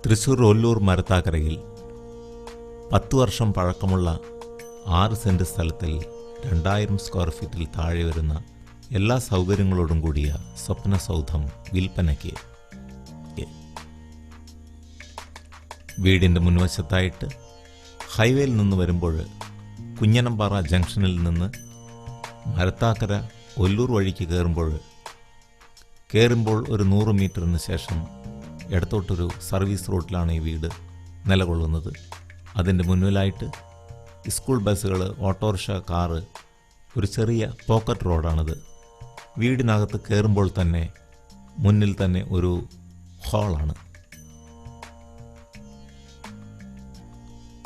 തൃശ്ശൂർ ഒല്ലൂർ മരത്താക്കരയിൽ 10 വർഷം പഴക്കമുള്ള 6 സെൻറ് സ്ഥലത്തിൽ 2000 സ്ക്വയർ ഫീറ്റിൽ താഴെ വരുന്ന എല്ലാ സൗകര്യങ്ങളോടും കൂടിയ സ്വപ്ന സൗധം വിൽപ്പനയ്ക്ക്. വീടിൻ്റെ മുൻവശത്തായിട്ട് ഹൈവേയിൽ നിന്ന് വരുമ്പോൾ കുഞ്ഞനമ്പാറ ജംഗ്ഷനിൽ നിന്ന് മരത്താക്കര ഒല്ലൂർ വഴിക്ക് കയറുമ്പോൾ ഒരു 100 മീറ്ററിന് ശേഷം ഇടത്തോട്ടൊരു സർവീസ് റോഡിലാണ് ഈ വീട് നിലകൊള്ളുന്നത്. അതിൻ്റെ മുന്നിലായിട്ട് സ്കൂൾ ബസ്സുകൾ, ഓട്ടോറിക്ഷ, കാറ്, ഒരു ചെറിയ പോക്കറ്റ് റോഡാണിത്. വീടിനകത്ത് കയറുമ്പോൾ തന്നെ മുന്നിൽ തന്നെ ഒരു ഹാളാണ്.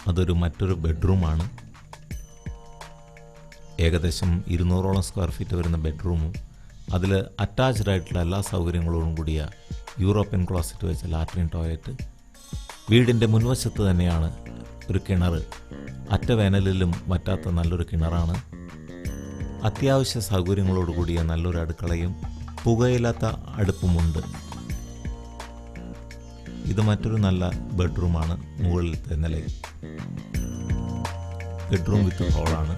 അതൊരു മറ്റൊരു ബെഡ്റൂമാണ്. ഏകദേശം 200ഓളം സ്ക്വയർ ഫീറ്റ് വരുന്ന ബെഡ്റൂമും അതിൽ അറ്റാച്ച്ഡ് ആയിട്ടുള്ള എല്ലാ സൗകര്യങ്ങളോടും കൂടിയ യൂറോപ്യൻ ക്ലോസറ്റ് വെച്ച ലാട്രിൻ ടോയ്ലറ്റ്. വീടിൻ്റെ മുൻവശത്ത് തന്നെയാണ് ഒരു കിണർ. അറ്റ വേനലിലും വറ്റാത്ത നല്ലൊരു കിണറാണ്. അത്യാവശ്യ സൗകര്യങ്ങളോട് കൂടിയ നല്ലൊരു അടുക്കളയും പുകയില്ലാത്ത അടുപ്പുമുണ്ട്. ഇത് മറ്റൊരു നല്ല ബെഡ്റൂമാണ്. മുകളിലത്തെ നിലയിൽ ബെഡ്റൂം വിത്ത് ഹോളാണ്.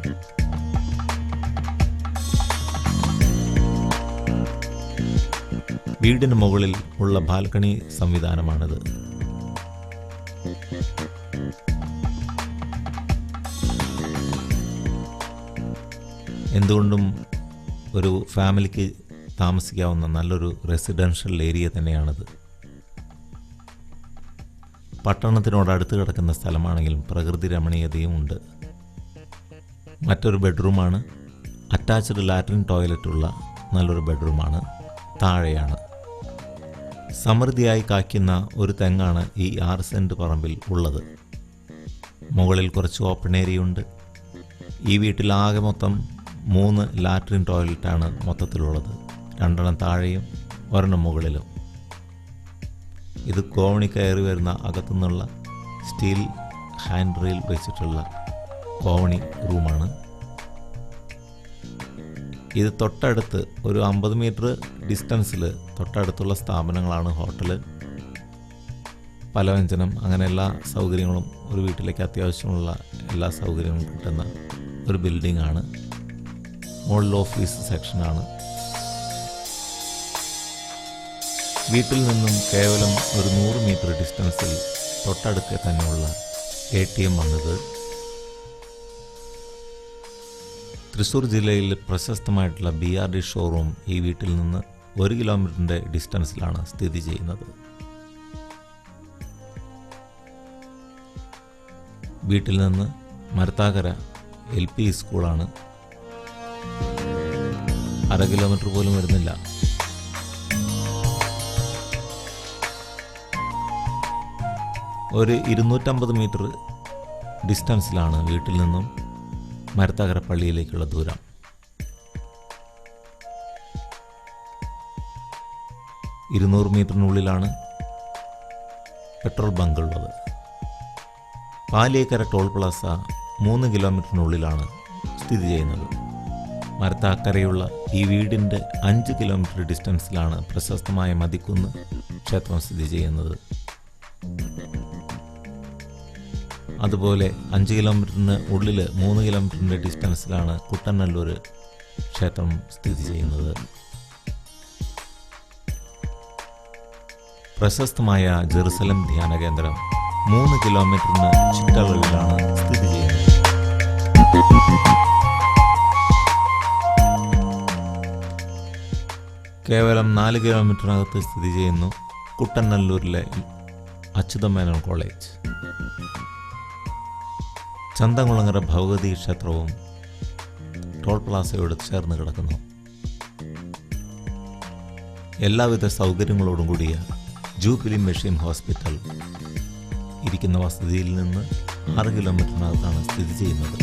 വീടിന് മുകളിൽ ഉള്ള ബാൽക്കണി സംവിധാനമാണിത്. എന്തുകൊണ്ടും ഒരു ഫാമിലിക്ക് താമസിക്കാവുന്ന നല്ലൊരു റെസിഡൻഷ്യൽ ഏരിയ തന്നെയാണിത്. പട്ടണത്തിനോട് അടുത്ത് കിടക്കുന്ന സ്ഥലമാണെങ്കിലും പ്രകൃതി രമണീയതയും ഉണ്ട്. മറ്റൊരു ബെഡ്റൂമാണ്. അറ്റാച്ച്ഡ് ലാട്രിൻ ടോയ്ലറ്റുള്ള നല്ലൊരു ബെഡ്റൂമാണ്. താഴെയാണ്. സമൃദ്ധിയായി കായ്ക്കുന്ന ഒരു തെങ്ങാണ് ഈ 6 സെൻറ് പറമ്പിൽ ഉള്ളത്. മുകളിൽ കുറച്ച് ഓപ്പൺ ഏരിയ ഉണ്ട്. ഈ വീട്ടിൽ ആകെ മൊത്തം 3 ലാട്രിൻ ടോയ്ലറ്റാണ് മൊത്തത്തിലുള്ളത്. 2 താഴെയും 1 മുകളിലും. ഇത് കോവണി കയറി വരുന്ന അകത്തുനിന്നുള്ള സ്റ്റീൽ ഹാൻഡ് റെയിൽ വെച്ചിട്ടുള്ള കോവണി റൂമാണ്. ഇത് തൊട്ടടുത്ത് ഒരു 50 മീറ്റർ ഡിസ്റ്റൻസിൽ തൊട്ടടുത്തുള്ള സ്ഥാപനങ്ങളാണ്. ഹോട്ടൽ, പലവ്യഞ്ജനം, അങ്ങനെ എല്ലാ സൗകര്യങ്ങളും ഒരു വീട്ടിലേക്ക് അത്യാവശ്യമുള്ള എല്ലാ സൗകര്യങ്ങളും കിട്ടുന്ന ഒരു ബിൽഡിംഗ് ആണ്. മുകളിൽ ഓഫീസ് സെക്ഷനാണ്. വീട്ടിൽ നിന്നും കേവലം ഒരു 100 മീറ്റർ ഡിസ്റ്റൻസിൽ തൊട്ടടുക്കെ തന്നെയുള്ള ATM ആണിത്. തൃശ്ശൂർ ജില്ലയിൽ പ്രശസ്തമായിട്ടുള്ള BRD ഷോറൂം ഈ വീട്ടിൽ നിന്ന് 1 കിലോമീറ്ററിൻ്റെ ഡിസ്റ്റൻസിലാണ് സ്ഥിതി ചെയ്യുന്നത്. വീട്ടിൽ നിന്ന് മരത്താക്കര LP സ്കൂളാണ്. 1/2 കിലോമീറ്റർ പോലും വരുന്നില്ല. ഒരു 250 മീറ്റർ ഡിസ്റ്റൻസിലാണ് വീട്ടിൽ നിന്നും മരത്താക്കര പള്ളിയിലേക്കുള്ള ദൂരം. - 200 മീറ്ററിനുള്ളിലാണ് പെട്രോൾ ബങ്ക് ഉള്ളത്. പാലിയേക്കര ടോൾ പ്ലാസ 3 കിലോമീറ്ററിനുള്ളിലാണ് സ്ഥിതി ചെയ്യുന്നത്. മരത്താക്കരയുള്ള ഈ വീടിൻ്റെ 5 കിലോമീറ്റർ ഡിസ്റ്റൻസിലാണ് പ്രശസ്തമായ മതിക്കുന്ന് ക്ഷേത്രം സ്ഥിതി ചെയ്യുന്നത്. അതുപോലെ 5 കിലോമീറ്ററിന് ഉള്ളിൽ 3 കിലോമീറ്ററിൻ്റെ ഡിസ്റ്റൻസിലാണ് കുട്ടനല്ലൂർ ക്ഷേത്രം സ്ഥിതി ചെയ്യുന്നത്. പ്രശസ്തമായ ജെറുസലം ധ്യാന കേന്ദ്രം 3 കിലോമീറ്ററിന് ചുറ്റളവിലാണ് സ്ഥിതി ചെയ്യുന്നത്. കേവലം 4 കിലോമീറ്ററിനകത്ത് സ്ഥിതി ചെയ്യുന്നു കുട്ടനല്ലൂരിലെ അച്യുതമേനോൻ കോളേജ്. ചന്തംകുളങ്ങര ഭഗവതി ക്ഷേത്രവും ടോൾ പ്ലാസയോട് ചേർന്ന് കിടക്കുന്നു. എല്ലാവിധ സൗകര്യങ്ങളോടും കൂടിയ ജൂബിലി മെഷീൻ ഹോസ്പിറ്റൽ ഇരിക്കുന്ന വസതിയിൽ നിന്ന് 6 കിലോമീറ്ററിനകത്താണ് സ്ഥിതി ചെയ്യുന്നത്.